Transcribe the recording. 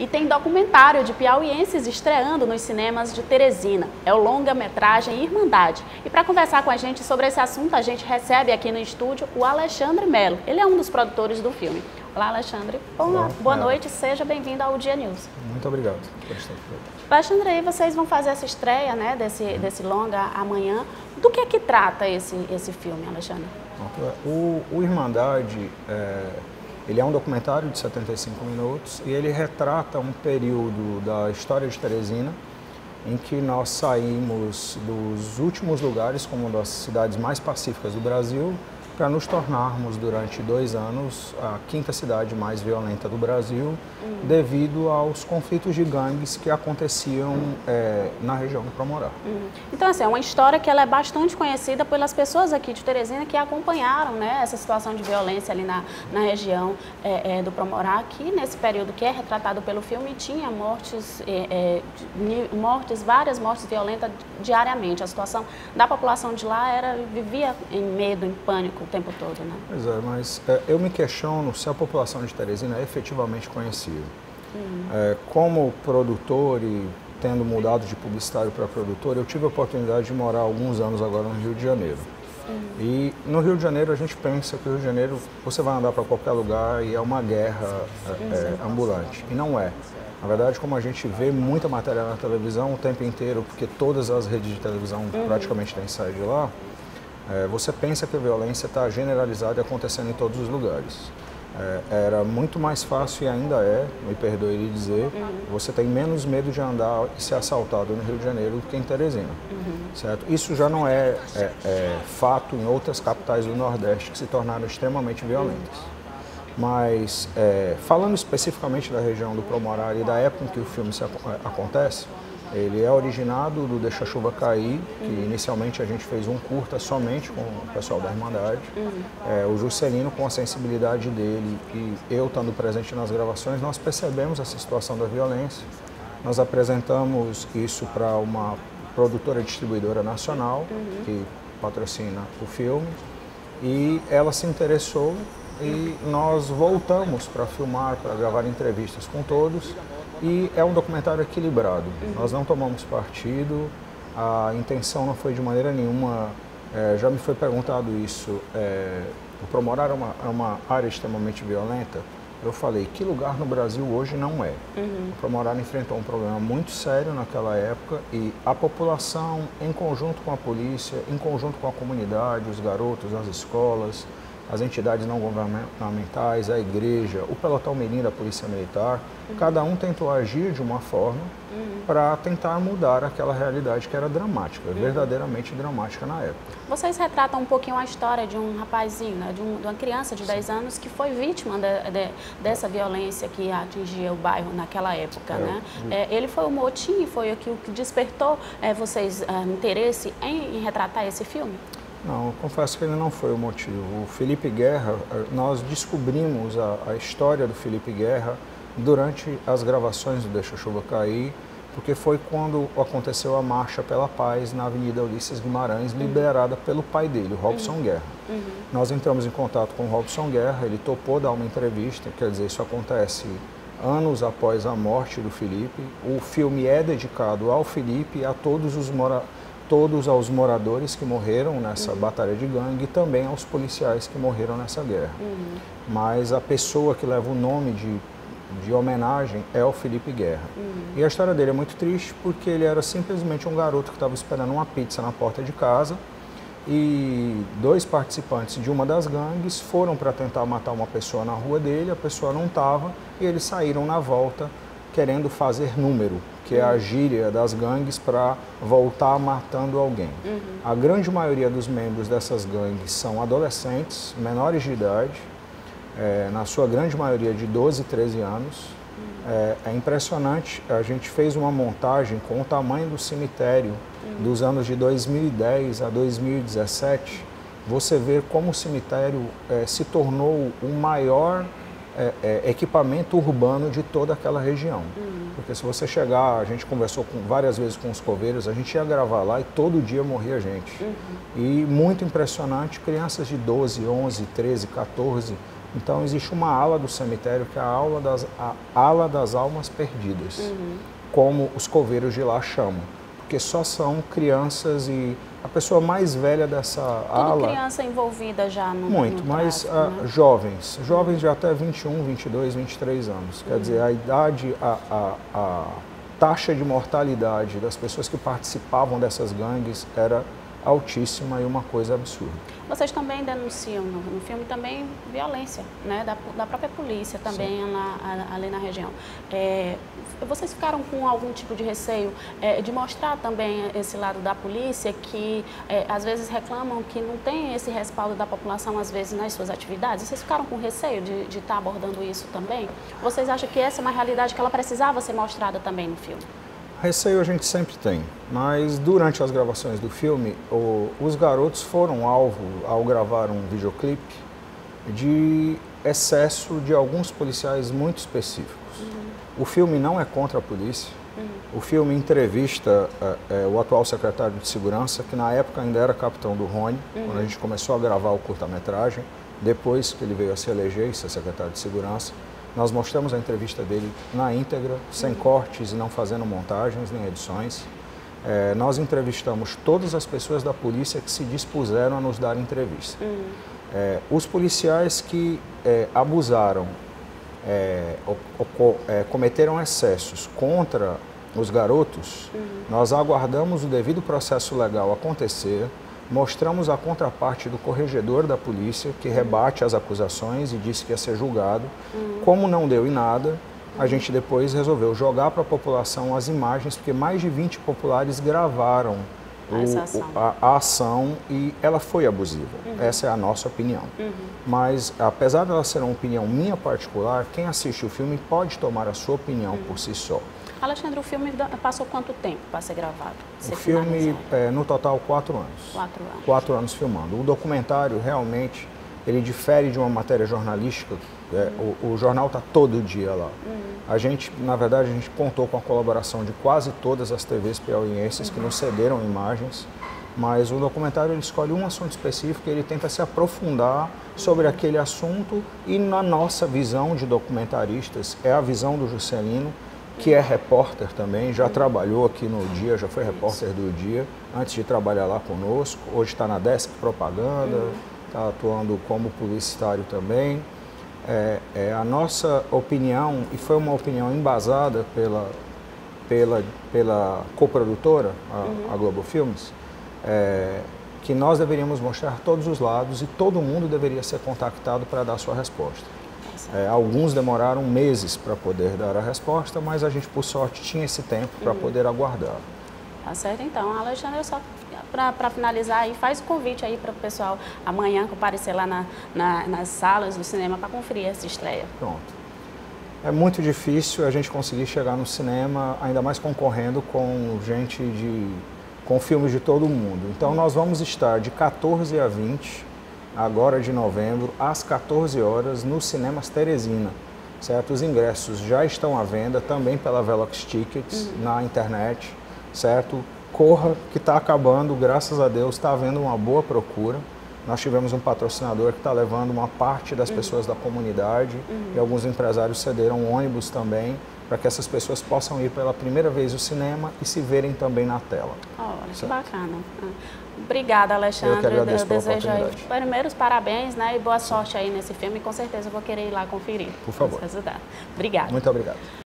E tem documentário de piauienses estreando nos cinemas de Teresina. É o longa-metragem Irmandade. E para conversar com a gente sobre esse assunto, a gente recebe aqui no estúdio o Alexandre Melo. Ele é um dos produtores do filme. Olá, Alexandre. Boa noite, seja bem-vindo ao Dia News. Muito obrigado por estar aqui. Alexandre, aí vocês vão fazer essa estreia, né, desse longa amanhã. Do que trata esse filme, Alexandre? O Irmandade, ele é um documentário de 75 minutos e ele retrata um período da história de Teresina em que nós saímos dos últimos lugares como uma das cidades mais pacíficas do Brasil para nos tornarmos, durante 2 anos, a 5ª cidade mais violenta do Brasil, devido aos conflitos de gangues que aconteciam na região do Promorá. Então, assim, é uma história que ela é bastante conhecida pelas pessoas aqui de Teresina que acompanharam, né, essa situação de violência ali na região do Promorá, que nesse período que é retratado pelo filme tinha várias mortes violentas diariamente. A situação da população de lá vivia em medo, em pânico o tempo todo, né? Pois é, mas eu me questiono se a população de Teresina é efetivamente conhecida. Como produtor e tendo mudado de publicitário para produtor, eu tive a oportunidade de morar alguns anos agora no Rio de Janeiro. E no Rio de Janeiro a gente pensa que o Rio de Janeiro você vai andar para qualquer lugar e é uma guerra ambulante. E não é. Na verdade, como a gente vê muita matéria na televisão o tempo inteiro, porque todas as redes de televisão praticamente têm sede de lá, você pensa que a violência está generalizada e acontecendo em todos os lugares. Era muito mais fácil, e ainda me perdoe de dizer, você tem menos medo de andar e ser assaltado no Rio de Janeiro do que em Teresina. Certo? Isso já não é fato em outras capitais do Nordeste que se tornaram extremamente violentas. Mas, falando especificamente da região do Promorá e da época em que o filme acontece, ele é originado do Deixa a Chuva Cair, que inicialmente a gente fez um curta somente com o pessoal da Irmandade. O Juscelino, com a sensibilidade dele e eu estando presente nas gravações, nós percebemos essa situação da violência. Nós apresentamos isso para uma produtora distribuidora nacional, que patrocina o filme, e ela se interessou e nós voltamos para filmar, para gravar entrevistas com todos. E é um documentário equilibrado. Nós não tomamos partido, a intenção não foi de maneira nenhuma, já me foi perguntado isso, o Promorá é uma área extremamente violenta. Eu falei, que lugar no Brasil hoje não é? O Promorá enfrentou um problema muito sério naquela época e a população, em conjunto com a polícia, em conjunto com a comunidade, os garotos, as escolas, as entidades não governamentais, a igreja, o pelotão mirim da Polícia Militar, cada um tentou agir de uma forma para tentar mudar aquela realidade que era dramática, verdadeiramente dramática na época. Vocês retratam um pouquinho a história de um rapazinho, né, de uma criança de 10 anos que foi vítima dessa violência que atingia o bairro naquela época, né? Ele foi o motim, foi o que despertou vocês interesse em retratar esse filme? Não, eu confesso que ele não foi o motivo. O Felipe Guerra, nós descobrimos a história do Felipe Guerra durante as gravações do Deixa a Chuva Cair, porque foi quando aconteceu a Marcha pela Paz na Avenida Ulisses Guimarães, liderada pelo pai dele, o Robson Guerra. Nós entramos em contato com o Robson Guerra, ele topou dar uma entrevista, quer dizer, isso acontece anos após a morte do Felipe. O filme é dedicado ao Felipe e a todos aos moradores que morreram nessa batalha de gangue e também aos policiais que morreram nessa guerra. Mas a pessoa que leva o nome de homenagem é o Felipe Guerra. E a história dele é muito triste porque ele era simplesmente um garoto que estava esperando uma pizza na porta de casa e 2 participantes de uma das gangues foram para tentar matar uma pessoa na rua dele, a pessoa não estava e eles saíram na volta querendo fazer número, que é a gíria das gangues para voltar matando alguém. A grande maioria dos membros dessas gangues são adolescentes, menores de idade, na sua grande maioria de 12, 13 anos. É impressionante, a gente fez uma montagem com o tamanho do cemitério dos anos de 2010 a 2017. Você vê como o cemitério se tornou o maior equipamento urbano de toda aquela região. Porque se você chegar, a gente conversou várias vezes com os coveiros, a gente ia gravar lá e todo dia morria gente. E muito impressionante, crianças de 12, 11, 13, 14 Então existe uma ala do cemitério que é a ala das almas perdidas, como os coveiros de lá chamam, porque só são crianças e a pessoa mais velha dessa ala... criança envolvida já no Muito, no mas tráfico, né? jovens de até 21, 22, 23 anos. Quer dizer, a idade, a taxa de mortalidade das pessoas que participavam dessas gangues era altíssima e uma coisa absurda. Vocês também denunciam no filme também violência, né, da própria polícia também ali na região. Vocês ficaram com algum tipo de receio de mostrar também esse lado da polícia que às vezes reclamam que não tem esse respaldo da população às vezes nas suas atividades? Vocês ficaram com receio de estar abordando isso também? Vocês acham que essa é uma realidade que ela precisava ser mostrada também no filme? Receio a gente sempre tem, mas durante as gravações do filme, os garotos foram alvo, ao gravar um videoclipe, de excesso de alguns policiais muito específicos. O filme não é contra a polícia, o filme entrevista o atual secretário de Segurança, que na época ainda era capitão do Rony, quando a gente começou a gravar o curta-metragem, depois que ele veio a se eleger e ser secretário de Segurança. Nós mostramos a entrevista dele na íntegra, sem cortes e não fazendo montagens nem edições. Nós entrevistamos todas as pessoas da polícia que se dispuseram a nos dar entrevista. Os policiais que abusaram, cometeram excessos contra os garotos, nós aguardamos o devido processo legal acontecer, mostramos a contraparte do corregedor da polícia, que rebate as acusações e disse que ia ser julgado. Como não deu em nada, a gente depois resolveu jogar para a população as imagens, porque mais de 20 populares gravaram a ação e ela foi abusiva. Essa é a nossa opinião. Mas, apesar dela ser uma opinião minha particular, quem assiste o filme pode tomar a sua opinião por si só. Alexandre, o filme passou quanto tempo para ser gravado? O filme, no total, 4 anos. 4 anos. 4 anos filmando. O documentário, realmente, ele difere de uma matéria jornalística. O jornal está todo dia lá. A gente, na verdade, a gente contou com a colaboração de quase todas as TVs piauienses que nos cederam imagens, mas o documentário ele escolhe um assunto específico e ele tenta se aprofundar sobre aquele assunto e na nossa visão de documentaristas, é a visão do Juscelino, que é repórter também, já trabalhou aqui no Dia, já foi repórter do Dia, antes de trabalhar lá conosco, hoje está na Desk Propaganda, está atuando como publicitário também. A nossa opinião, e foi uma opinião embasada pela coprodutora, a Globo Filmes, que nós deveríamos mostrar todos os lados e todo mundo deveria ser contactado para dar sua resposta. Alguns demoraram meses para poder dar a resposta, mas a gente, por sorte, tinha esse tempo para poder aguardar. Tá certo, então. Alexandre, só para finalizar, aí, faz o convite aí para o pessoal amanhã comparecer lá nas salas do cinema para conferir essa estreia. Pronto. É muito difícil a gente conseguir chegar no cinema, ainda mais concorrendo com gente com filmes de todo o mundo. Então, nós vamos estar de 14 a 20 agora de novembro, às 14 horas, nos cinemas Teresina, certo? Os ingressos já estão à venda, também pela Velox Tickets, na internet, certo? Corra, que está acabando, graças a Deus, está havendo uma boa procura. Nós tivemos um patrocinador que está levando uma parte das pessoas da comunidade e alguns empresários cederam ônibus também, para que essas pessoas possam ir pela primeira vez ao cinema e se verem também na tela. Olha, que bacana. Obrigada, Alexandre. Eu que agradeço pela desejo aí, oportunidade. primeiros parabéns, né, e boa sorte aí nesse filme. Com certeza eu vou querer ir lá conferir. Por favor. Os resultados. Obrigada. Muito obrigado.